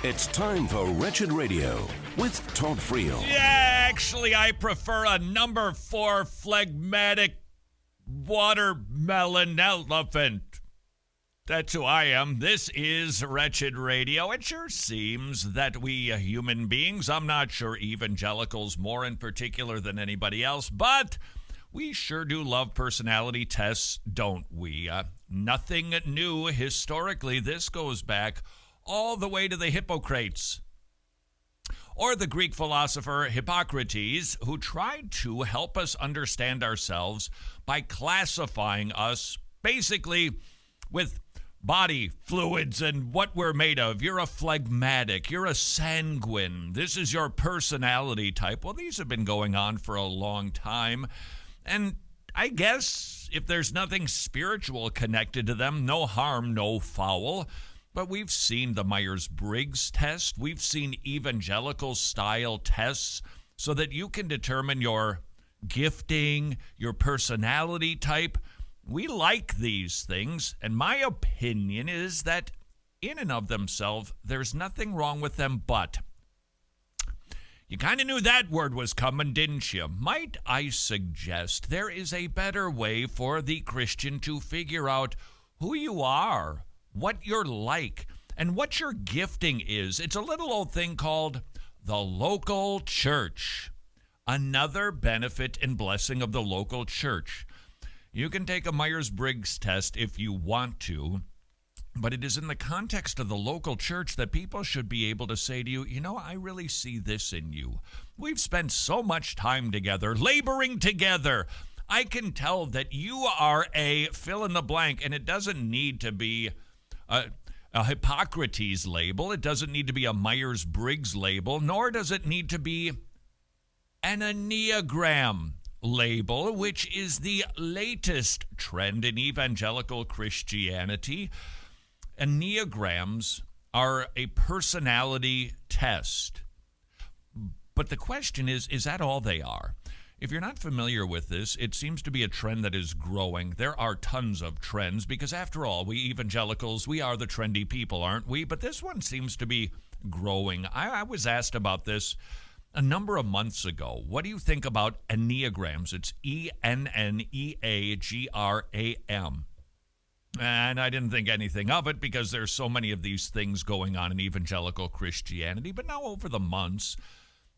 It's time for Wretched Radio with Todd Friel. Yeah, actually, I prefer a number 4 phlegmatic watermelon elephant. That's who I am. This is Wretched Radio. It sure seems that we human beings, I'm not sure evangelicals more in particular than anybody else, but we sure do love personality tests, don't we? Nothing new historically. This goes back all the way to the Hippocrates, or the Greek philosopher Hippocrates, who tried to help us understand ourselves by classifying us basically with body fluids and what we're made of. You're a phlegmatic, you're a sanguine, this is your personality type. Well, these have been going on for a long time, and I guess if there's nothing spiritual connected to them, no harm, no foul. But we've seen the Myers-Briggs test. We've seen evangelical-style tests so that you can determine your gifting, your personality type. We like these things, and my opinion is that in and of themselves, there's nothing wrong with them, but you kind of knew that word was coming, didn't you? Might I suggest there is a better way for the Christian to figure out who you are, what you're like, and what your gifting is. It's a little old thing called the local church. Another benefit and blessing of the local church. You can take a Myers-Briggs test if you want to, but it is in the context of the local church that people should be able to say to you, you know, I really see this in you. We've spent so much time together, laboring together. I can tell that you are a fill in the blank, and it doesn't need to be a Hippocrates label. It doesn't need to be a Myers-Briggs label, nor does it need to be an Enneagram label, which is the latest trend in evangelical Christianity. Enneagrams are a personality test. But the question is that all they are? If you're not familiar with this, it seems to be a trend that is growing. There are tons of trends because, after all, we evangelicals, we are the trendy people, aren't we? But this one seems to be growing. I was asked about this a number of months ago. What do you think about Enneagrams? It's Enneagram. And I didn't think anything of it because there's so many of these things going on in evangelical Christianity. But now over the months,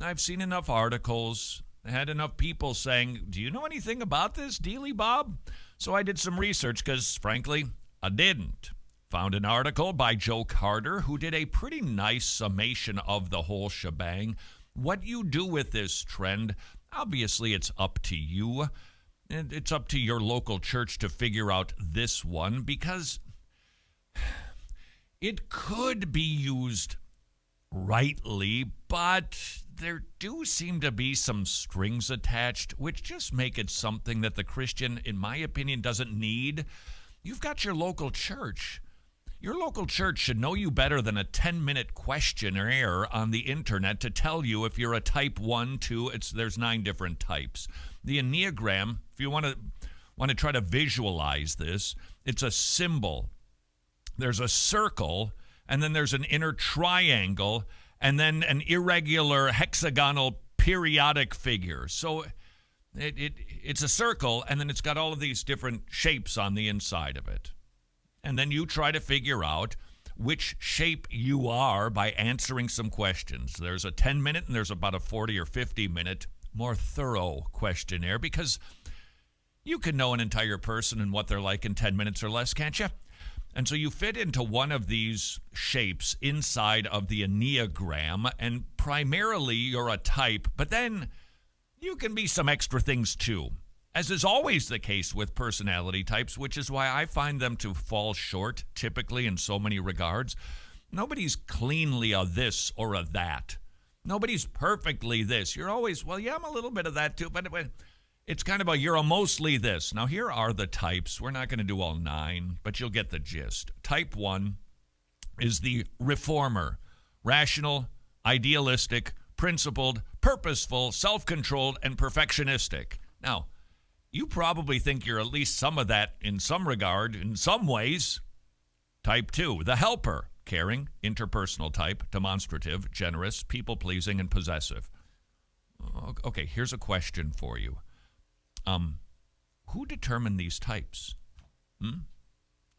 I've seen enough articles, had enough people saying, do you know anything about this, Dealy Bob? So I did some research because, frankly, I didn't. Found an article by Joe Carter who did a pretty nice summation of the whole shebang. What you do with this trend, obviously it's up to you. And it's up to your local church to figure out this one because it could be used rightly, but there do seem to be some strings attached, which just make it something that the Christian, in my opinion, doesn't need. You've got your local church. Your local church should know you better than a 10-minute questionnaire on the internet to tell you if you're a type 1, 2. There's 9 different types. The Enneagram, if you want to try to visualize this, it's a symbol. There's a circle, and then there's an inner triangle, and then an irregular hexagonal periodic figure. So it's a circle, and then it's got all of these different shapes on the inside of it. And then you try to figure out which shape you are by answering some questions. There's a 10-minute and there's about a 40 or 50-minute more thorough questionnaire because you can know an entire person and what they're like in 10 minutes or less, can't you? And so you fit into one of these shapes inside of the Enneagram, and primarily you're a type, but then you can be some extra things too, as is always the case with personality types, which is why I find them to fall short typically in so many regards. Nobody's cleanly a this or a that. Nobody's perfectly this. You're always, well, yeah, I'm a little bit of that too, but it's kind of you're a mostly this. Now, here are the types. We're not going to do all 9, but you'll get the gist. Type 1 is the reformer, rational, idealistic, principled, purposeful, self-controlled, and perfectionistic. Now, you probably think you're at least some of that in some regard, in some ways. Type 2, the helper, caring, interpersonal type, demonstrative, generous, people-pleasing, and possessive. Okay, here's a question for you. Who determined these types?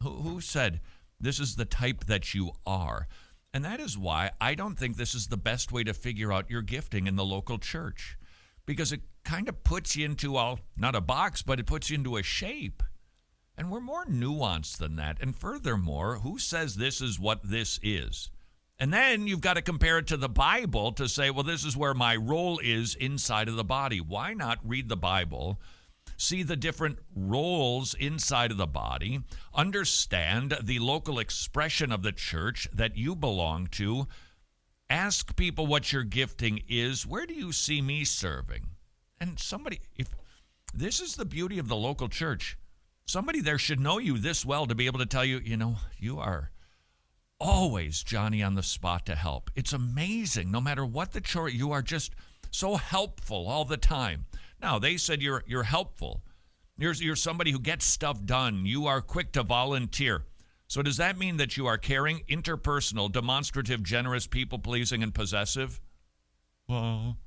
Who said this is the type that you are? And that is why I don't think this is the best way to figure out your gifting in the local church, because it kind of puts you into, not a box, but it puts you into a shape. And we're more nuanced than that. And furthermore, who says this is what this is? And then you've got to compare it to the Bible to say, well, this is where my role is inside of the body. Why not read the Bible, see the different roles inside of the body, understand the local expression of the church that you belong to, ask people what your gifting is. Where do you see me serving? And if this is the beauty of the local church, somebody there should know you this well to be able to tell you, you are always Johnny on the spot to help. It's amazing. No matter what the chore, you are just so helpful all the time. Now, they said you're helpful. You're somebody who gets stuff done. You are quick to volunteer. So does that mean that you are caring, interpersonal, demonstrative, generous, people-pleasing, and possessive? Well,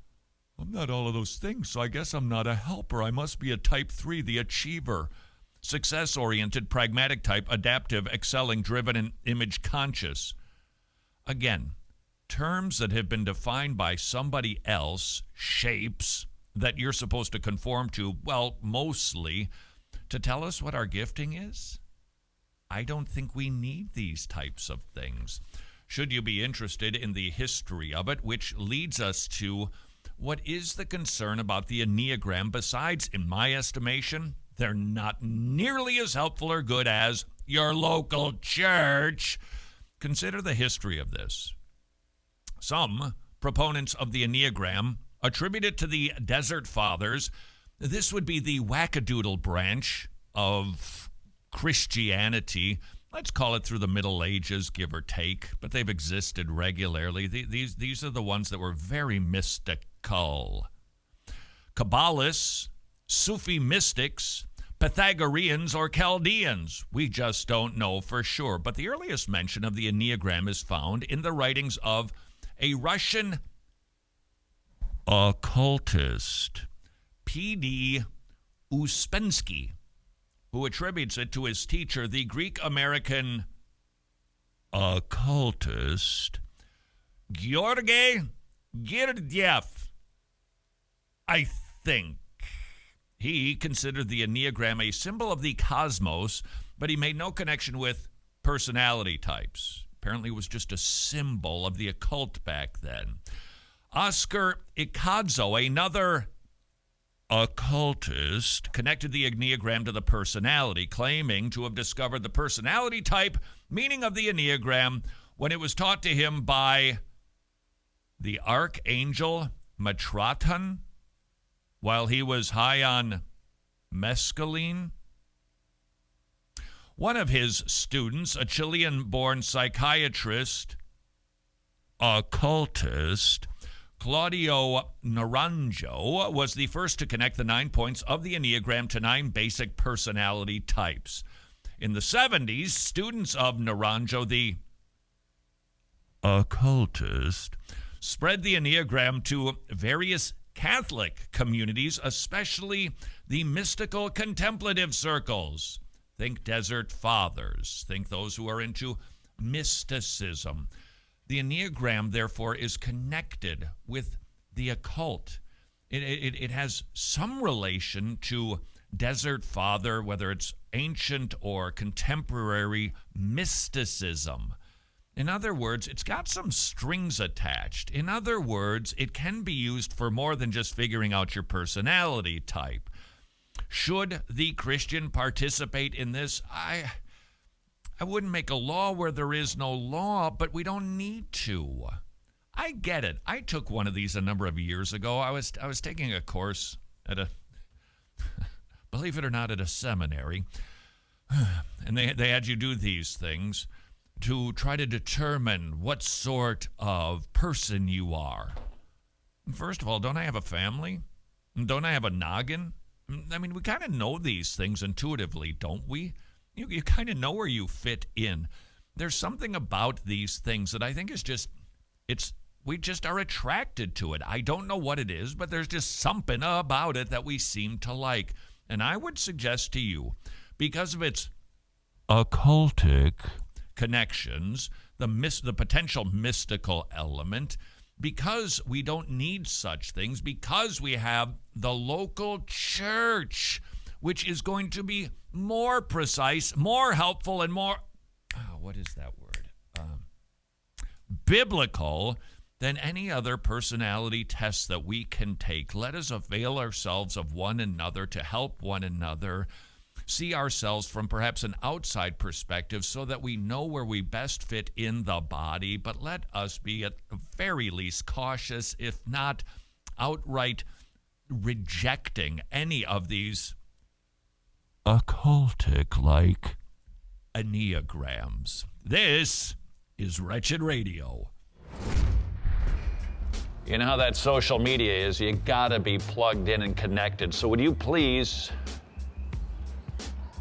I'm not all of those things, so I guess I'm not a helper. I must be a type 3, the achiever. Success-oriented, pragmatic type, adaptive, excelling, driven, and image-conscious. Again, terms that have been defined by somebody else, shapes that you're supposed to conform to, well, mostly, to tell us what our gifting is? I don't think we need these types of things. Should you be interested in the history of it, which leads us to what is the concern about the Enneagram besides, in my estimation, they're not nearly as helpful or good as your local church. Consider the history of this. Some proponents of the Enneagram attribute it to the Desert Fathers. This would be the wackadoodle branch of Christianity. Let's call it through the Middle Ages, give or take, but they've existed regularly. These are the ones that were very mystical. Kabbalists, Sufi mystics, Pythagoreans, or Chaldeans. We just don't know for sure. But the earliest mention of the Enneagram is found in the writings of a Russian occultist, P.D. Uspensky, who attributes it to his teacher, the Greek-American occultist Georgy Girdiev. I think he considered the Enneagram a symbol of the cosmos, but he made no connection with personality types. Apparently it was just a symbol of the occult back then. Oscar Ikadzo, another occultist, connected the Enneagram to the personality, claiming to have discovered the personality type meaning of the Enneagram when it was taught to him by the archangel Metatron while he was high on mescaline. One of his students, a Chilean-born psychiatrist, occultist, Claudio Naranjo, was the first to connect the 9 points of the Enneagram to 9 basic personality types. In the 70s, students of Naranjo, the occultist, spread the Enneagram to various Catholic communities, especially the mystical contemplative circles. Think Desert Fathers. Think those who are into mysticism. The Enneagram, therefore, is connected with the occult. It has some relation to Desert Father, whether it's ancient or contemporary mysticism. In other words, it's got some strings attached. In other words, it can be used for more than just figuring out your personality type. Should the Christian participate in this? I wouldn't make a law where there is no law, but we don't need to. I get it. I took one of these a number of years ago. I was taking a course at believe it or not, at a seminary, and they had you do these things to try to determine what sort of person you are. First of all, don't I have a family? Don't I have a noggin? I mean, we kind of know these things intuitively, don't we? You kind of know where you fit in. there's something about these things that I think is just, we just are attracted to it. I don't know what it is, but there's just something about it that we seem to like. And I would suggest to you, because of its occultic connections, the potential mystical element, because we don't need such things, because we have the local church, which is going to be more precise, more helpful, and more, what is that word? Biblical than any other personality test that we can take. Let us avail ourselves of one another to help one another see ourselves from perhaps an outside perspective so that we know where we best fit in the body, but let us be at the very least cautious, if not outright rejecting any of these occultic-like Enneagrams. This is Wretched Radio. You know how that social media is. You gotta be plugged in and connected. So would you please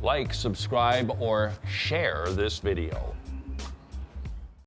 like, subscribe, or share this video?